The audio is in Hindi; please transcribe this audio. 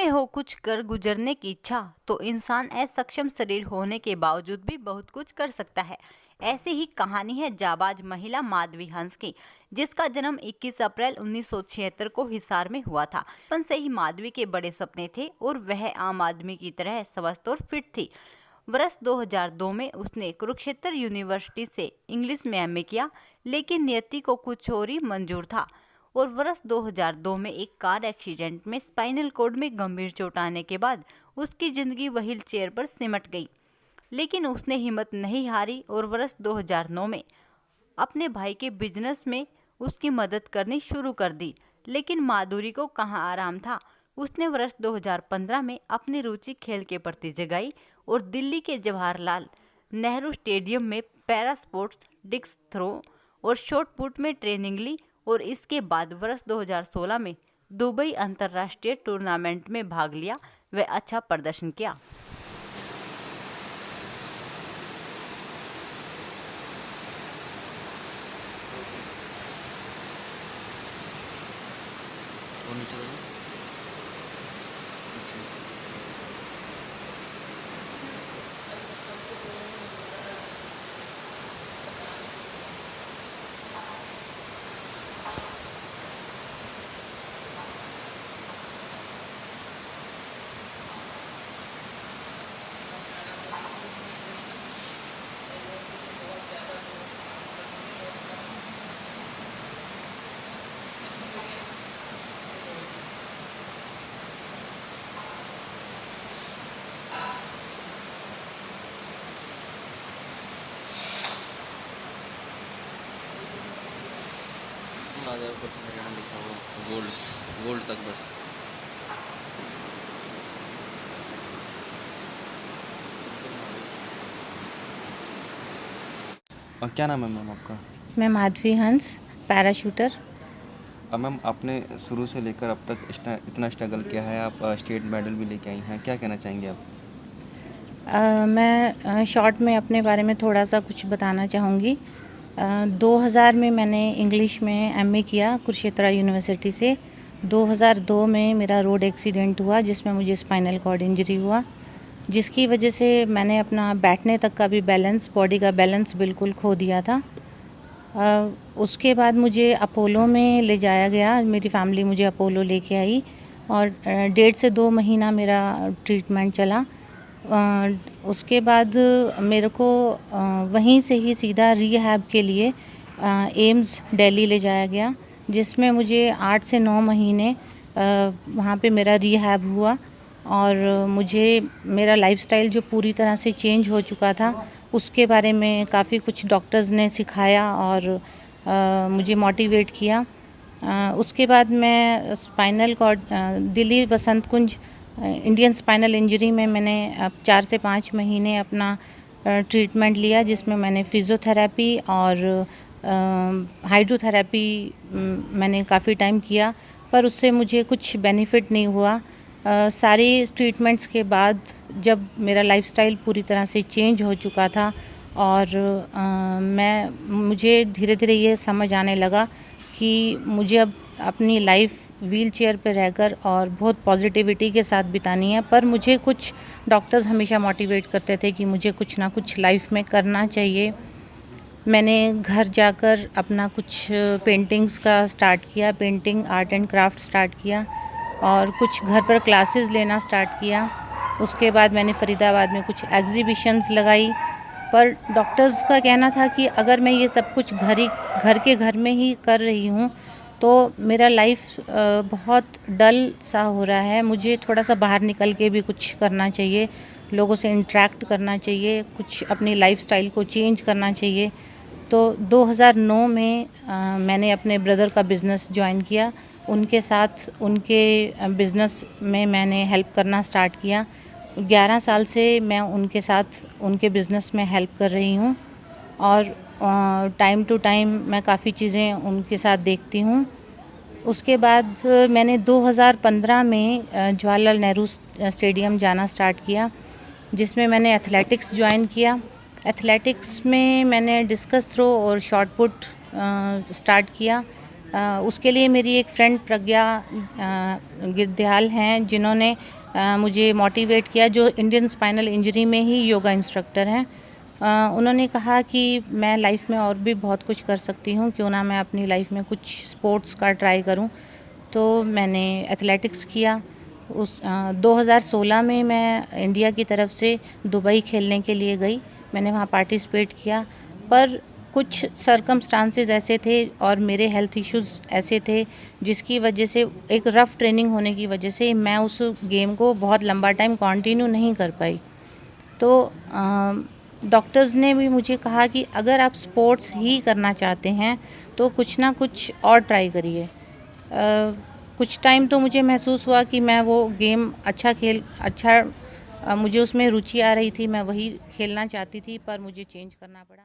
में हो कुछ कर गुजरने की इच्छा तो इंसान असक्षम शरीर होने के बावजूद भी बहुत कुछ कर सकता है। ऐसी ही कहानी है जाबाज महिला माधवी हंस की, जिसका जन्म 21 अप्रैल 1976 को हिसार में हुआ था। बचपन से ही माधवी के बड़े सपने थे और वह आम आदमी की तरह स्वस्थ और फिट थी। वर्ष 2002 में उसने कुरुक्षेत्र यूनिवर्सिटी से इंग्लिश में एमए किया, लेकिन नियति को कुछ और ही मंजूर था और वर्ष 2002 में एक कार एक्सीडेंट में स्पाइनल कॉर्ड में गंभीर चोट आने के बाद उसकी जिंदगी व्हील चेयर पर सिमट गई। लेकिन उसने हिम्मत नहीं हारी और वर्ष 2009 में अपने भाई के बिजनेस में उसकी मदद करनी शुरू कर दी। लेकिन माधुरी को कहाँ आराम था। उसने वर्ष 2015 में अपनी रुचि खेल के प्रति जगाई और दिल्ली के जवाहरलाल नेहरू स्टेडियम में पैरा स्पोर्ट्स, डिस्क थ्रो और शॉट पुट में ट्रेनिंग ली और इसके बाद वर्ष 2016 में दुबई अंतर्राष्ट्रीय टूर्नामेंट में भाग लिया व अच्छा प्रदर्शन किया। और नीचे देखो। आ जाओ, ऊपर से हरियाणा लिखा हुआ गोल्ड गोल्ड तक बस। और क्या नाम है मैम आपका? मैं माधवी हंस, पैराशूटर। मैम आपने शुरू से लेकर अब तक इतना स्ट्रगल किया है, आप स्टेट मेडल भी लेके आई हैं, क्या कहना चाहेंगे आप? मैं शॉर्ट में अपने बारे में थोड़ा सा कुछ बताना चाहूँगी। 2000 में मैंने इंग्लिश में एमए किया कुरुक्षेत्र यूनिवर्सिटी से। 2002 में मेरा रोड एक्सीडेंट हुआ जिसमें मुझे स्पाइनल कॉर्ड इंजरी हुआ, जिसकी वजह से मैंने अपना बैठने तक का भी बैलेंस, बॉडी का बैलेंस बिल्कुल खो दिया था। उसके बाद मुझे अपोलो में ले जाया गया, मेरी फैमिली मुझे अपोलो लेके आई और 1.5 से 2 महीना मेरा ट्रीटमेंट चला। उसके बाद मेरे को वहीं से ही सीधा रिहैब के लिए एम्स दिल्ली ले जाया गया, जिसमें मुझे 8 से 9 महीने वहाँ पे मेरा रिहैब हुआ और मुझे मेरा लाइफस्टाइल जो पूरी तरह से चेंज हो चुका था उसके बारे में काफ़ी कुछ डॉक्टर्स ने सिखाया और मुझे मोटिवेट किया। उसके बाद मैं स्पाइनल कॉर्ड दिल्ली वसंत कुंज इंडियन स्पाइनल इंजरी में मैंने अब 4 से 5 महीने अपना ट्रीटमेंट लिया, जिसमें मैंने फिज़ियोथेरेपी और हाइड्रोथेरेपी मैंने काफ़ी टाइम किया, पर उससे मुझे कुछ बेनिफिट नहीं हुआ। सारी ट्रीटमेंट्स के बाद जब मेरा लाइफस्टाइल पूरी तरह से चेंज हो चुका था और मुझे धीरे धीरे ये समझ आने लगा कि मुझे अब अपनी लाइफ व्हील चेयर पर रहकर और बहुत पॉजिटिविटी के साथ बितानी है। पर मुझे कुछ डॉक्टर्स हमेशा मोटिवेट करते थे कि मुझे कुछ ना कुछ लाइफ में करना चाहिए। मैंने घर जाकर अपना कुछ पेंटिंग्स का स्टार्ट किया, painting art and craft start किया और कुछ घर पर क्लासेस लेना स्टार्ट किया। उसके बाद मैंने फरीदाबाद में कुछ एग्जीबिशंस लगाई, पर डॉक्टर्स का कहना था कि अगर मैं ये सब कुछ घर में ही कर रही हूँ तो मेरा लाइफ बहुत डल सा हो रहा है, मुझे थोड़ा सा बाहर निकल के भी कुछ करना चाहिए, लोगों से इंटरेक्ट करना चाहिए, कुछ अपनी लाइफस्टाइल को चेंज करना चाहिए। तो 2009 में मैंने अपने ब्रदर का बिज़नेस ज्वाइन किया, उनके साथ उनके बिज़नेस में मैंने हेल्प करना स्टार्ट किया। 11 साल से मैं उनके साथ उनके बिज़नेस में हेल्प कर रही हूँ और टाइम टू टाइम मैं काफ़ी चीज़ें उनके साथ देखती हूँ। उसके बाद मैंने 2015 में जवाहरलाल नेहरू स्टेडियम जाना स्टार्ट किया, जिसमें मैंने एथलेटिक्स ज्वाइन किया। एथलेटिक्स में मैंने डिस्कस थ्रो और शॉट पुट स्टार्ट किया। उसके लिए मेरी एक फ्रेंड प्रज्ञा गिरदयाल हैं, जिन्होंने मुझे मोटिवेट किया, जो इंडियन स्पाइनल इंजरी में ही योगा इंस्ट्रक्टर हैं। उन्होंने कहा कि मैं लाइफ में और भी बहुत कुछ कर सकती हूँ, क्यों ना मैं अपनी लाइफ में कुछ स्पोर्ट्स का ट्राई करूँ। तो मैंने एथलेटिक्स किया। 2016 में मैं इंडिया की तरफ से दुबई खेलने के लिए गई। मैंने वहाँ पार्टिसिपेट किया, पर कुछ सर्कमस्टांसेस ऐसे थे और मेरे हेल्थ इश्यूज़ ऐसे थे, जिसकी वजह से एक रफ़ ट्रेनिंग होने की वजह से मैं उस गेम को बहुत लंबा टाइम कंटिन्यू नहीं कर पाई। तो डॉक्टर्स ने भी मुझे कहा कि अगर आप स्पोर्ट्स ही करना चाहते हैं तो कुछ ना कुछ और ट्राई करिए। कुछ टाइम तो मुझे महसूस हुआ कि मैं वो गेम मुझे उसमें रुचि आ रही थी, मैं वही खेलना चाहती थी, पर मुझे चेंज करना पड़ा।